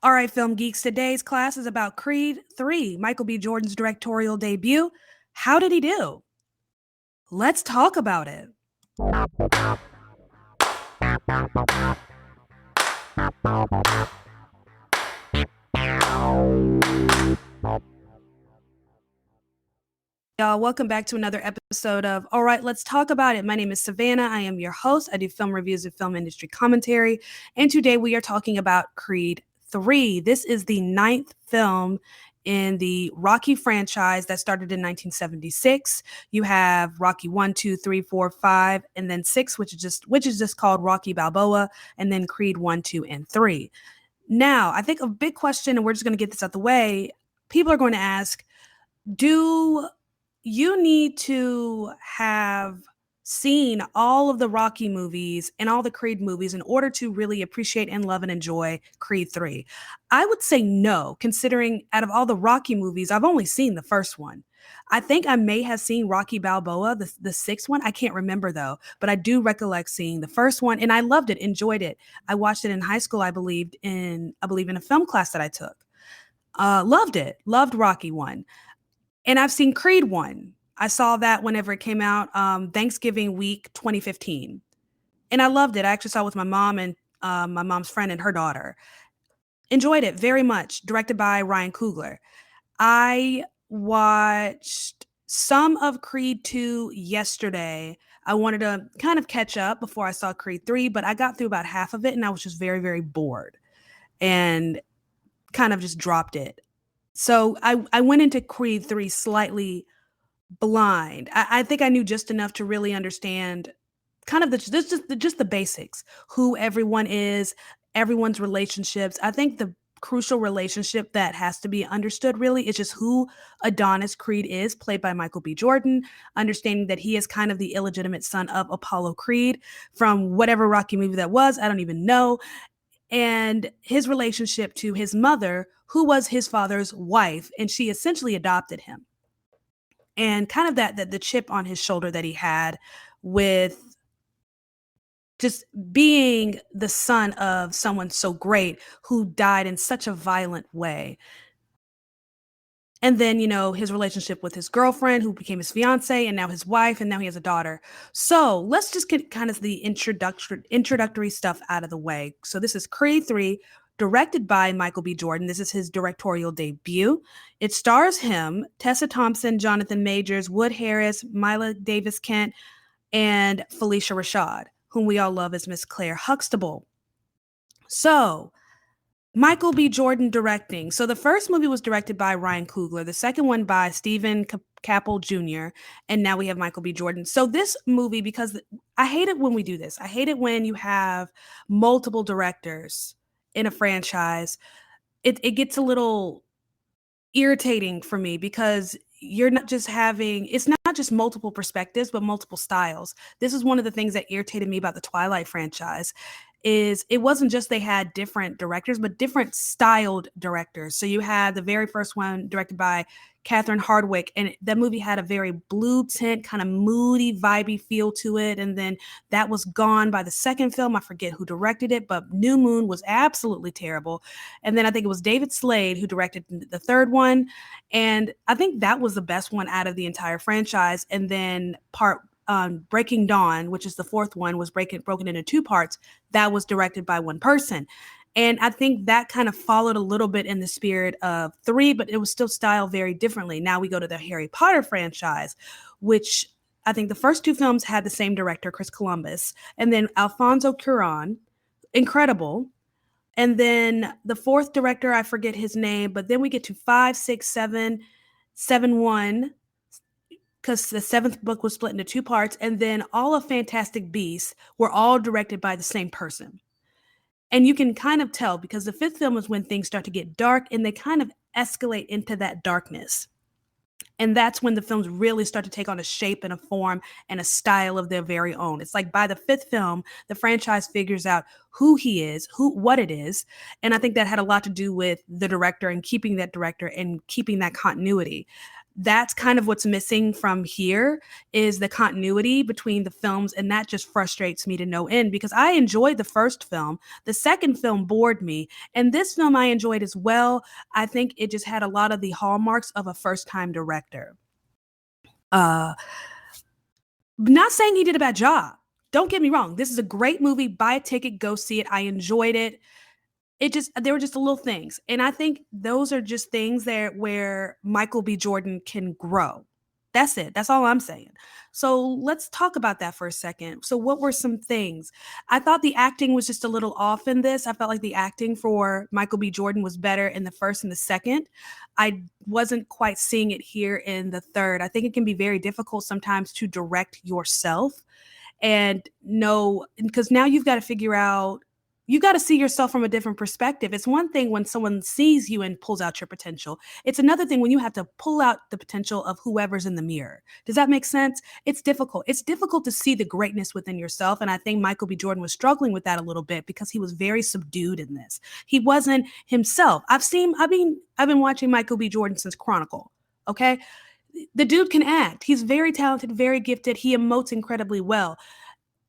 All right, film geeks, today's class is about Creed 3, Michael B. Jordan's directorial debut. How did he do? Let's talk about it. Y'all, welcome back to another episode of All Right, Let's Talk About It. My name is Savannah. I am your host. I do film reviews and film industry commentary. And today we are talking about Creed 3. This is the 9th film in the Rocky franchise that started in 1976. You have Rocky 1, 2, 3, 4, 5, and then 6, which is just called Rocky Balboa, and then Creed 1, 2, and 3. Now, I think a big question, and we're just going to get this out the way, people are going to ask, do you need to have seen all of the Rocky movies and all the Creed movies in order to really appreciate and love and enjoy Creed 3? I would say no, considering out of all the Rocky movies, I've only seen the first one. I think I may have seen Rocky Balboa, the sixth one. I can't remember though, but I do recollect seeing the first one and I loved it, enjoyed it. I watched it in high school, I believe in a film class that I took. Loved it, loved Rocky 1. And I've seen Creed 1. I saw that whenever it came out, Thanksgiving week 2015. And I loved it. I actually saw it with my mom and my mom's friend and her daughter. Enjoyed it very much. Directed by Ryan Coogler. I watched some of Creed 2 yesterday. I wanted to kind of catch up before I saw Creed 3, but I got through about half of it and I was just very, very bored and kind of just dropped it. So I went into Creed 3 slightly blind. I think I knew just enough to really understand kind of just the basics, who everyone is, everyone's relationships. I think the crucial relationship that has to be understood really is just who Adonis Creed is, played by Michael B. Jordan, understanding that he is kind of the illegitimate son of Apollo Creed from whatever Rocky movie that was. I don't even know. And his relationship to his mother, who was his father's wife, and she essentially adopted him. And kind of that the chip on his shoulder that he had with just being the son of someone so great who died in such a violent way. And then, his relationship with his girlfriend who became his fiance and now his wife, and now he has a daughter. So let's just get kind of the introductory stuff out of the way. So this is Creed 3, directed by Michael B. Jordan. This is his directorial debut. It stars him, Tessa Thompson, Jonathan Majors, Wood Harris, Mila Davis Kent, and Felicia Rashad, whom we all love as Miss Claire Huxtable. So Michael B. Jordan directing. So the first movie was directed by Ryan Coogler, the second one by Stephen Caple Jr., and now we have Michael B. Jordan. So this movie, because I hate it when we do this. I hate it when you have multiple directors in a franchise. It gets a little irritating for me because it's not just multiple perspectives, but multiple styles. This is one of the things that irritated me about the Twilight franchise is it wasn't just they had different directors, but different styled directors. So you had the very first one directed by Catherine Hardwicke, and that movie had a very blue tint, kind of moody, vibey feel to it. And then that was gone by the second film. I forget who directed it, but New Moon was absolutely terrible. And then I think it was David Slade who directed the third one. And I think that was the best one out of the entire franchise. And then Breaking Dawn, which is the fourth one, was broken into two parts. That was directed by one person. And I think that kind of followed a little bit in the spirit of 3, but it was still styled very differently. Now we go to the Harry Potter franchise, which I think the first two films had the same director, Chris Columbus, and then Alfonso Cuarón, incredible. And then the fourth director, I forget his name, but then we get to 5, 6, 7, 7, 1, because the seventh book was split into two parts, and then all of Fantastic Beasts were all directed by the same person. And you can kind of tell because the fifth film is when things start to get dark and they kind of escalate into that darkness. And that's when the films really start to take on a shape and a form and a style of their very own. It's like by the fifth film, the franchise figures out who he is, what it is. And I think that had a lot to do with the director and keeping that director and keeping that continuity. that's kind of what's missing from here, is the continuity between the films, and that just frustrates me to no end because I enjoyed the first film. The second film bored me, and this film I enjoyed as well. I think it just had a lot of the hallmarks of a first-time director. Uh Not saying he did a bad job. Don't get me wrong. This is a great movie. Buy a ticket, go see it. I enjoyed it. It just there were just little things. And I think those are just things there where Michael B. Jordan can grow. That's it. That's all I'm saying. So let's talk about that for a second. So what were some things? I thought the acting was just a little off in this. I felt like the acting for Michael B. Jordan was better in the first and the second. I wasn't quite seeing it here in the third. I think it can be very difficult sometimes to direct yourself and know, because now you've got to figure out, you got to see yourself from a different perspective. It's one thing when someone sees you and pulls out your potential. It's another thing when you have to pull out the potential of whoever's in the mirror. Does that make sense? It's difficult. It's difficult to see the greatness within yourself. And I think Michael B. Jordan was struggling with that a little bit because he was very subdued in this. He wasn't himself. I've been watching Michael B. Jordan since Chronicle. Okay. The dude can act. He's very talented, very gifted. He emotes incredibly well,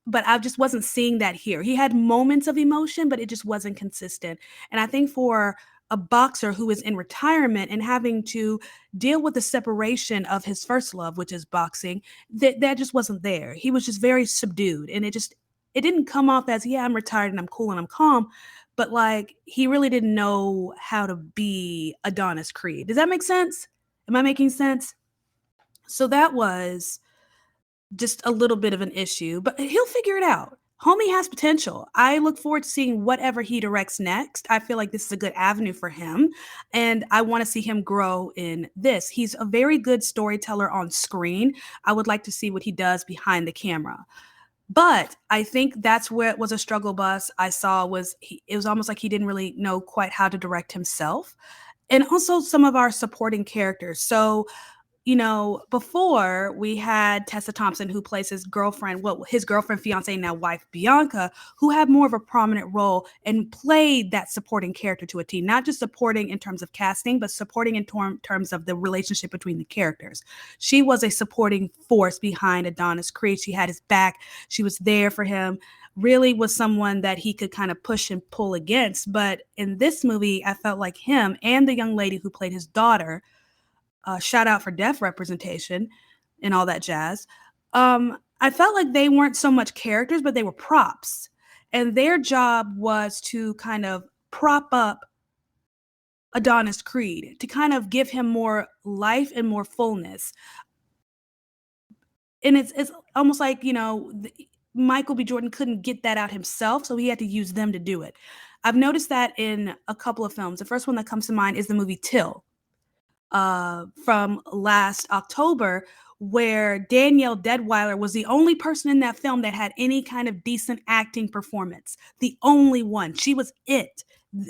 but I just wasn't seeing that here. He had moments of emotion, but it just wasn't consistent. And I think for a boxer who is in retirement and having to deal with the separation of his first love, which is boxing, that just wasn't there. He was just very subdued, and it didn't come off as, yeah, I'm retired and I'm cool and I'm calm, but like he really didn't know how to be Adonis Creed. Does that make sense? Am I making sense? So that was just a little bit of an issue, but he'll figure it out. Homie has potential. I look forward to seeing whatever he directs next. I feel like this is a good avenue for him, and I want to see him grow in this. He's a very good storyteller on screen. I would like to see what he does behind the camera. But I think that's where it was a struggle bus I saw, was it was almost like he didn't really know quite how to direct himself. And also some of our supporting characters. So before we had Tessa Thompson, who plays his girlfriend, his girlfriend, fiance, now wife, Bianca, who had more of a prominent role and played that supporting character to a T, not just supporting in terms of casting, but supporting in terms of the relationship between the characters. She was a supporting force behind Adonis Creed. She had his back. She was there for him. Really was someone that he could kind of push and pull against. But in this movie, I felt like him and the young lady who played his daughter, shout out for deaf representation and all that jazz. I felt like they weren't so much characters, but they were props. And their job was to kind of prop up Adonis Creed, to kind of give him more life and more fullness. And it's almost like, Michael B. Jordan couldn't get that out himself, so he had to use them to do it. I've noticed that in a couple of films. The first one that comes to mind is the movie Till, from last October, where Danielle Deadweiler was the only person in that film that had any kind of decent acting performance. The only one. She was it.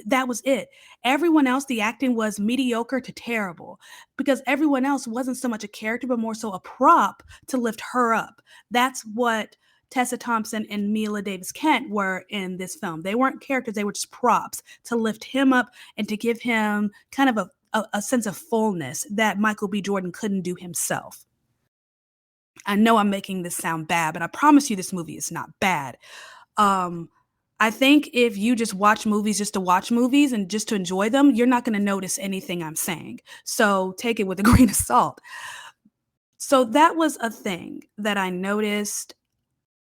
That was it. Everyone else, the acting was mediocre to terrible, because everyone else wasn't so much a character, but more so a prop to lift her up. That's what Tessa Thompson and Mila Davis Kent were in this film. They weren't characters, they were just props to lift him up and to give him kind of a sense of fullness that Michael B. Jordan couldn't do himself. I know I'm making this sound bad, but I promise you this movie is not bad. I think if you just watch movies just to watch movies and just to enjoy them, you're not going to notice anything I'm saying. So take it with a grain of salt. So that was a thing that I noticed.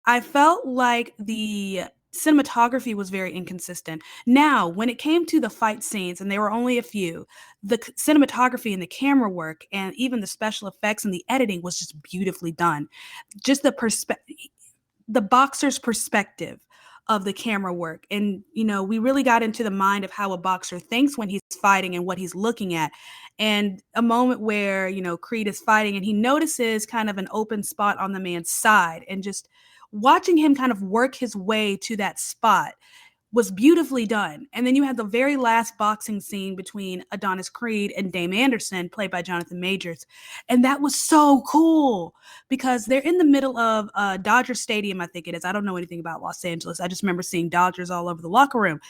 I felt like the cinematography was very inconsistent. Now, when it came to the fight scenes, and there were only a few, the cinematography and the camera work and even the special effects and the editing was just beautifully done. Just the boxer's perspective of the camera work. And, we really got into the mind of how a boxer thinks when he's fighting and what he's looking at. And a moment where, Creed is fighting and he notices kind of an open spot on the man's side, and just watching him kind of work his way to that spot was beautifully done. And then you had the very last boxing scene between Adonis Creed and Dame Anderson, played by Jonathan Majors. And that was so cool because they're in the middle of Dodger Stadium, I think it is. I don't know anything about Los Angeles. I just remember seeing Dodgers all over the locker room.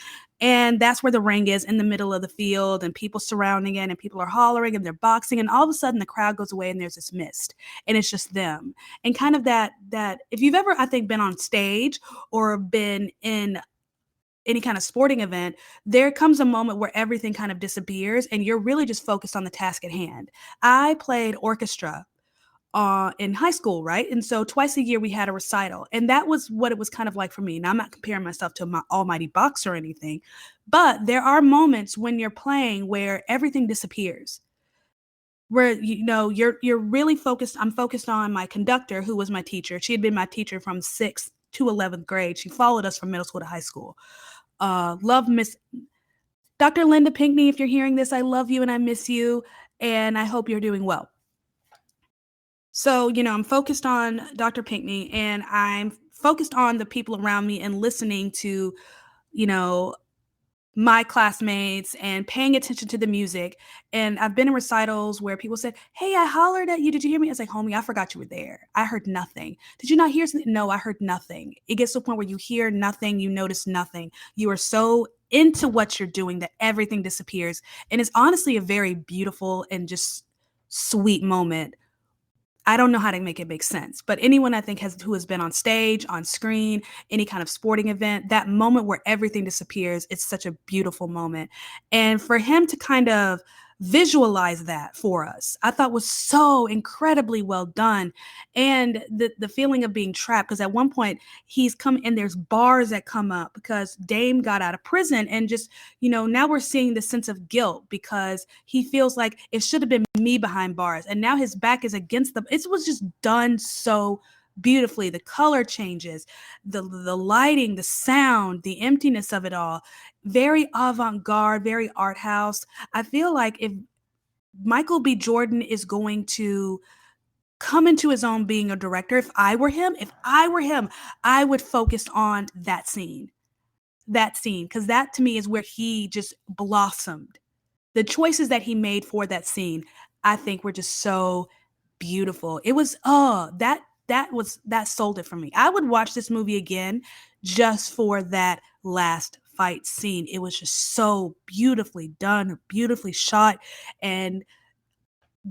And that's where the ring is, in the middle of the field, and people surrounding it, and people are hollering and they're boxing, and all of a sudden the crowd goes away and there's this mist, and it's just them. And kind of that if you've ever, I think, been on stage or been in any kind of sporting event, there comes a moment where everything kind of disappears and you're really just focused on the task at hand. I played orchestra in high school, right? And so twice a year we had a recital, and that was what it was kind of like for me. Now I'm not comparing myself to my almighty box or anything, but there are moments when you're playing where everything disappears, where you're really focused. I'm focused on my conductor, who was my teacher. She had been my teacher from 6th to 11th grade. She followed us from middle school to high school. Love Miss Dr. Linda Pinkney. If you're hearing this, I love you and I miss you, and I hope you're doing well. So, I'm focused on Dr. Pinkney, and I'm focused on the people around me and listening to, you know, my classmates and paying attention to the music. And I've been in recitals where people said, "Hey, I hollered at you. Did you hear me?" I was like, "Homie, I forgot you were there. I heard nothing. Did you not hear something?" No, I heard nothing. It gets to a point where you hear nothing, you notice nothing. You are so into what you're doing that everything disappears. And it's honestly a very beautiful and just sweet moment. I don't know how to make it make sense, but anyone I think who has been on stage, on screen, any kind of sporting event, that moment where everything disappears, it's such a beautiful moment. And for him to kind of visualize that for us, I thought was so incredibly well done. And the feeling of being trapped, because at one point he's come and there's bars that come up because Dame got out of prison, and just, now we're seeing the sense of guilt because he feels like it should have been me behind bars, and now his back is against the. It was just done so beautifully. The color changes, the lighting, the sound, the emptiness of it all, very avant-garde, very art house. I feel like if Michael B. Jordan is going to come into his own being a director, if I were him, I would focus on that scene, because that to me is where he just blossomed. The choices that he made for that scene, I think, were just so beautiful. It was that sold it for me. I would watch this movie again just for that last fight scene. It was just so beautifully done, beautifully shot, and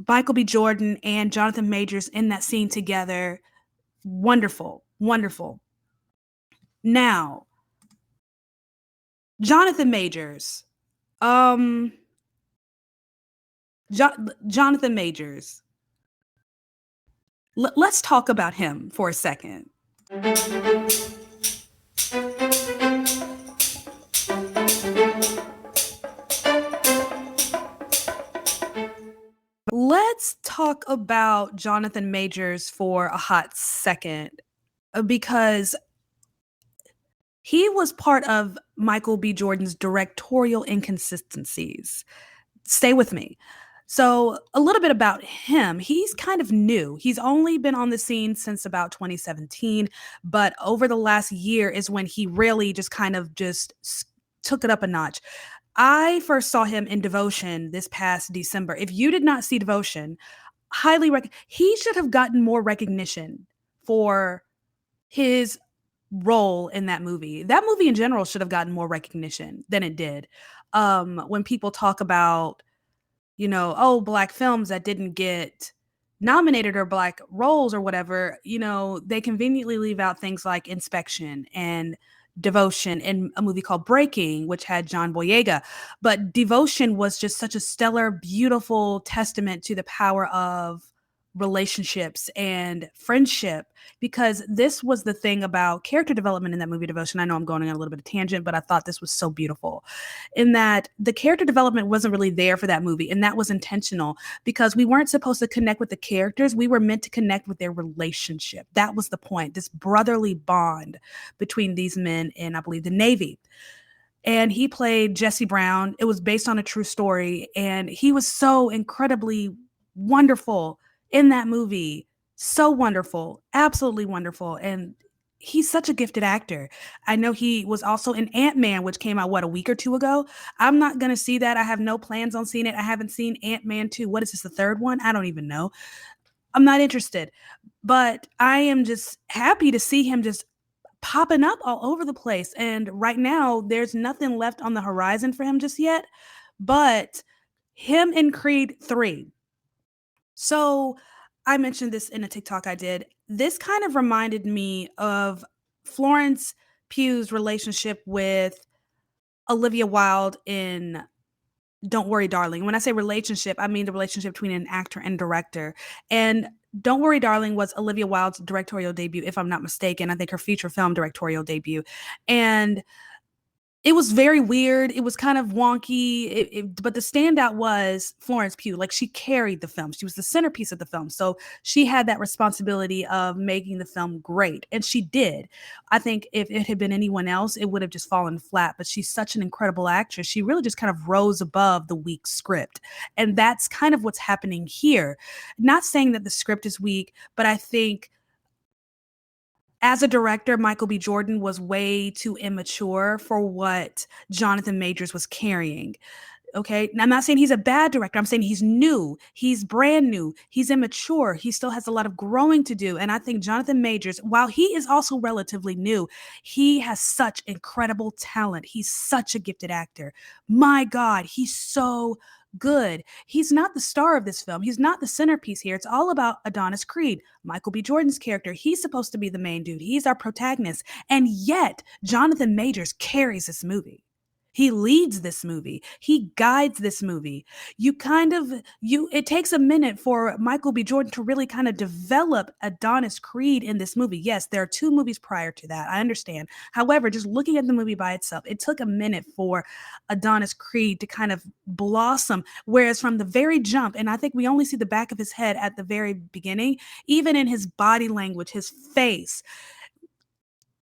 Michael B. Jordan and Jonathan Majors in that scene together, wonderful, wonderful. Now, Jonathan Majors, Jonathan Majors. Let's talk about him for a second. Let's talk about Jonathan Majors for a hot second, because he was part of Michael B. Jordan's directorial inconsistencies. Stay with me. So, a little bit about him. He's kind of new. He's only been on the scene since about 2017, but over the last year is when he really just kind of took it up a notch. I first saw him in Devotion this past December. If you did not see Devotion, he should have gotten more recognition for his role in that movie. That movie in general should have gotten more recognition than it did. When people talk about, Black films that didn't get nominated or Black roles or whatever, they conveniently leave out things like Inspection and Devotion and a movie called Breaking, which had John Boyega. But Devotion was just such a stellar, beautiful testament to the power of relationships and friendship, because this was the thing about character development in that movie Devotion. I know I'm going on a little bit of tangent, but I thought this was so beautiful in that the character development wasn't really there for that movie, and that was intentional because we weren't supposed to connect with the characters. We were meant to connect with their relationship. That was the point, this brotherly bond between these men in, I believe, the Navy. And he played Jesse Brown. It was based on a true story, and he was so incredibly wonderful in that movie. So wonderful, absolutely wonderful. And he's such a gifted actor. I know he was also in Ant-Man, which came out, a week or two ago. I'm not going to see that. I have no plans on seeing it. I haven't seen Ant-Man 2. What is this, the third one? I don't even know. I'm not interested. But I am just happy to see him just popping up all over the place. And right now, there's nothing left on the horizon for him just yet. But him in Creed 3. So I mentioned this in a TikTok I did. This kind of reminded me of Florence Pugh's relationship with Olivia Wilde in Don't Worry, Darling. When I say relationship, I mean the relationship between an actor and director. And Don't Worry, Darling was Olivia Wilde's directorial debut, if I'm not mistaken. I think her feature film directorial debut. And it was very weird. It was kind of wonky. But the standout was Florence Pugh. Like, she carried the film. She was the centerpiece of the film. So she had that responsibility of making the film great. And she did. I think if it had been anyone else, it would have just fallen flat. But she's such an incredible actress. She really just kind of rose above the weak script. And that's kind of what's happening here. Not saying that the script is weak, but I think as a director, Michael B. Jordan was way too immature for what Jonathan Majors was carrying. Okay. Now, I'm not saying he's a bad director. I'm saying he's new. He's brand new. He's immature. He still has a lot of growing to do. And I think Jonathan Majors, while he is also relatively new, he has such incredible talent. He's such a gifted actor. My God, he's so good. He's not the star of this film. He's not the centerpiece here. It's all about Adonis Creed, Michael B. Jordan's character. He's supposed to be the main dude. He's our protagonist. And yet, Jonathan Majors carries this movie. He leads this movie. He guides this movie. It takes a minute for Michael B. Jordan to really kind of develop Adonis Creed in this movie. Yes, there are 2 movies prior to that. I understand. However, just looking at the movie by itself, it took a minute for Adonis Creed to kind of blossom. Whereas from the very jump, and I think we only see the back of his head at the very beginning, even in his body language, his face,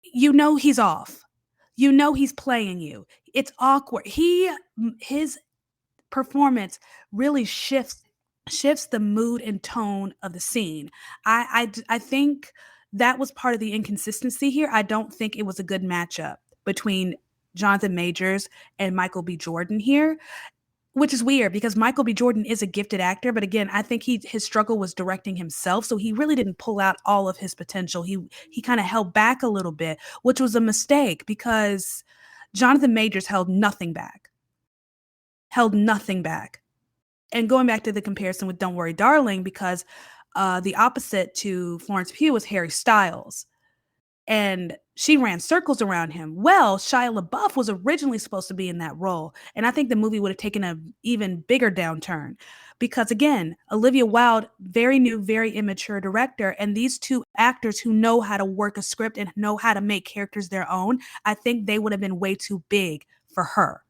he's off. He's playing you. It's awkward. His performance really shifts the mood and tone of the scene. I think that was part of the inconsistency here. I don't think it was a good matchup between Jonathan Majors and Michael B. Jordan here, which is weird because Michael B. Jordan is a gifted actor, but again, I think his struggle was directing himself, so he really didn't pull out all of his potential. He kind of held back a little bit, which was a mistake because Jonathan Majors held nothing back. Held nothing back. And going back to the comparison with Don't Worry, Darling, because the opposite to Florence Pugh was Harry Styles. And she ran circles around him. Well, Shia LaBeouf was originally supposed to be in that role. And I think the movie would have taken an even bigger downturn. Because again, Olivia Wilde, very new, very immature director. And these 2 actors who know how to work a script and know how to make characters their own, I think they would have been way too big for her.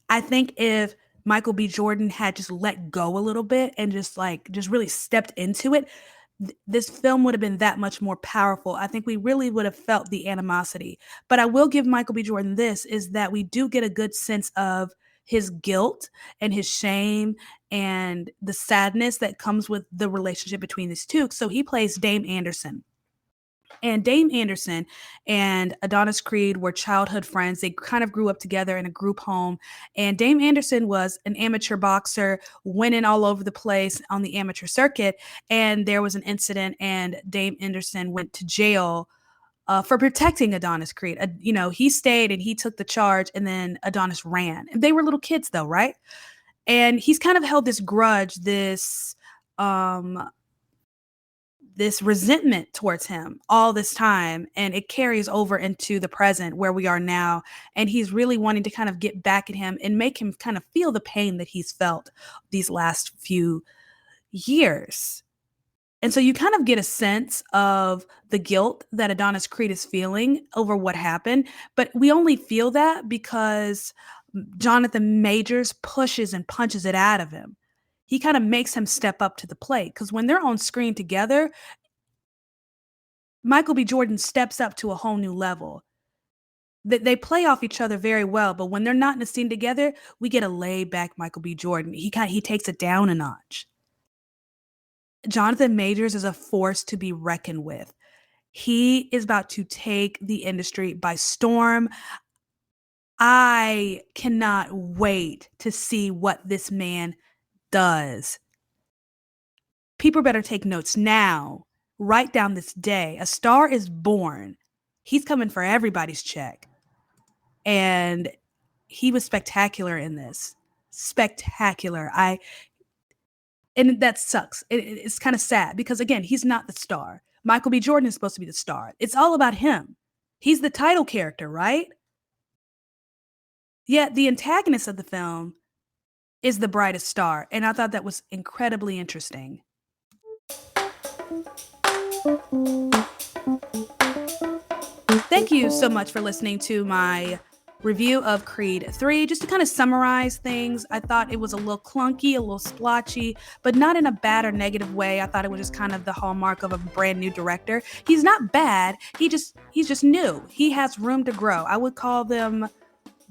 I think if Michael B. Jordan had just let go a little bit and just really stepped into it, this film would have been that much more powerful. I think we really would have felt the animosity. But I will give Michael B. Jordan this, is that we do get a good sense of his guilt and his shame and the sadness that comes with the relationship between these 2. So he plays Dame Anderson. And Dame Anderson and Adonis Creed were childhood friends. They kind of grew up together in a group home. And Dame Anderson was an amateur boxer, winning all over the place on the amateur circuit. And there was an incident, and Dame Anderson went to jail for protecting Adonis Creed. He stayed and he took the charge, and then Adonis ran. They were little kids, though, right? And he's kind of held this grudge, this resentment towards him all this time, and it carries over into the present where we are now, and he's really wanting to kind of get back at him and make him kind of feel the pain that he's felt these last few years. And so you kind of get a sense of the guilt that Adonis Creed is feeling over what happened, but we only feel that because Jonathan Majors pushes and punches it out of him. He kind of makes him step up to the plate, because when they're on screen together, Michael B. Jordan steps up to a whole new level. They play off each other very well, but when they're not in a scene together, we get a laid back Michael B. Jordan. He takes it down a notch. Jonathan Majors is a force to be reckoned with. He is about to take the industry by storm. I cannot wait to see what this man does. People better take notes now, Write down this day. A star is born. He's coming for everybody's check. And he was spectacular in this. Spectacular. And that sucks. It's kind of sad because, again, he's not the star. Michael B. Jordan is supposed to be the star. It's all about him. He's the title character, right? Yet the antagonist of the film is the brightest star. And I thought that was incredibly interesting. Thank you so much for listening to my review of Creed 3. Just to kind of summarize things, I thought it was a little clunky, a little splotchy, but not in a bad or negative way. I thought it was just kind of the hallmark of a brand new director. He's not bad. He's just new. He has room to grow. I would call them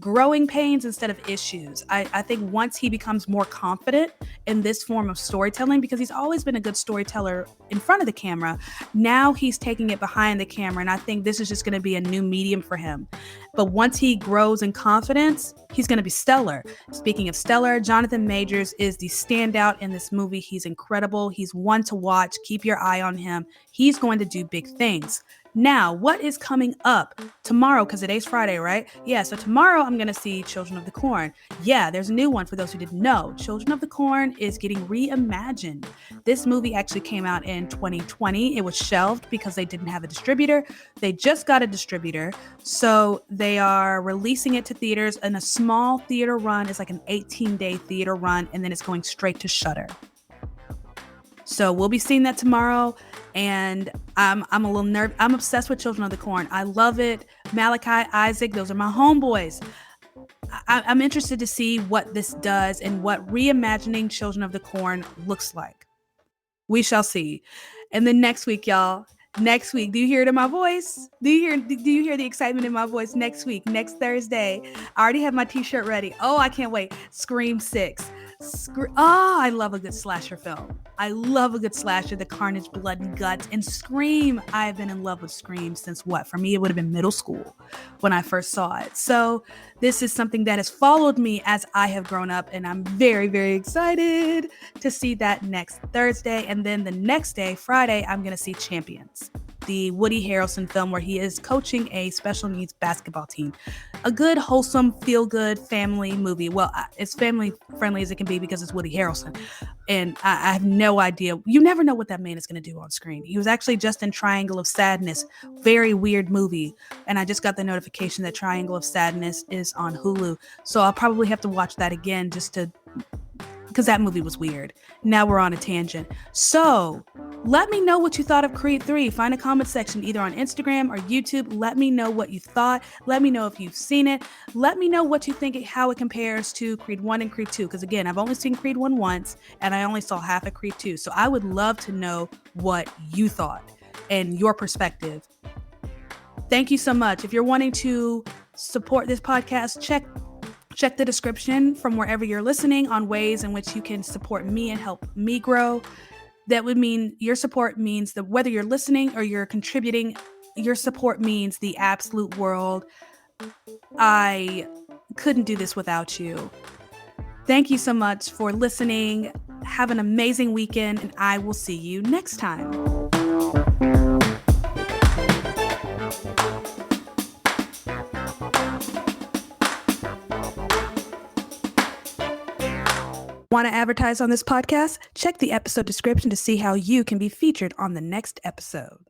growing pains instead of issues. I think once he becomes more confident in this form of storytelling, because he's always been a good storyteller in front of the camera, now he's taking it behind the camera, and I think this is just going to be a new medium for him. But once he grows in confidence, he's going to be stellar. Speaking of stellar, Jonathan Majors is the standout in this movie. He's incredible. He's one to watch. Keep your eye on him. He's going to do big things. Now, what is coming up tomorrow? Because today's Friday, right? Yeah, so tomorrow I'm going to see Children of the Corn. Yeah, there's a new one for those who didn't know. Children of the Corn is getting reimagined. This movie actually came out in 2020. It was shelved because they didn't have a distributor. They just got a distributor. So they are releasing it to theaters in a small theater run. It's like an 18-day theater run, and then it's going straight to Shudder. So we'll be seeing that tomorrow. And I'm a little nervous. I'm obsessed with Children of the Corn. I love it. Malachi, Isaac, those are my homeboys. I'm interested to see what this does and what reimagining Children of the Corn looks like. We shall see. And then next week, y'all. Next week, do you hear it in my voice? Do you hear the excitement in my voice? Next week, next Thursday. I already have my t-shirt ready. Oh, I can't wait. Scream 6. I love a good slasher film. I love a good slasher, the carnage, blood, and guts. And Scream, I've been in love with Scream since what? For me, it would have been middle school when I first saw it. So this is something that has followed me as I have grown up, and I'm very, very excited to see that next Thursday. And then the next day, Friday, I'm going to see Champions, the Woody Harrelson film where he is coaching a special needs basketball team. A good, wholesome, feel-good family movie. Well, it's family-friendly as it can be because it's Woody Harrelson. And I have no idea. You never know what that man is going to do on screen. He was actually just in Triangle of Sadness. Very weird movie. And I just got the notification that Triangle of Sadness is on Hulu. So I'll probably have to watch that again because that movie was weird. Now we're on a tangent. So let me know what you thought of Creed 3. Find a comment section either on Instagram or YouTube. Let me know what you thought. Let me know if you've seen it. Let me know what you think, how it compares to Creed 1 and Creed 2. Because again, I've only seen Creed 1 once and I only saw half of Creed 2. So I would love to know what you thought and your perspective. Thank you so much. If you're wanting to support this podcast, check the description from wherever you're listening on ways in which you can support me and help me grow. That would mean your support means that whether you're listening or you're contributing, your support means the absolute world. I couldn't do this without you. Thank you so much for listening. Have an amazing weekend, and I will see you next time. Want to advertise on this podcast? Check the episode description to see how you can be featured on the next episode.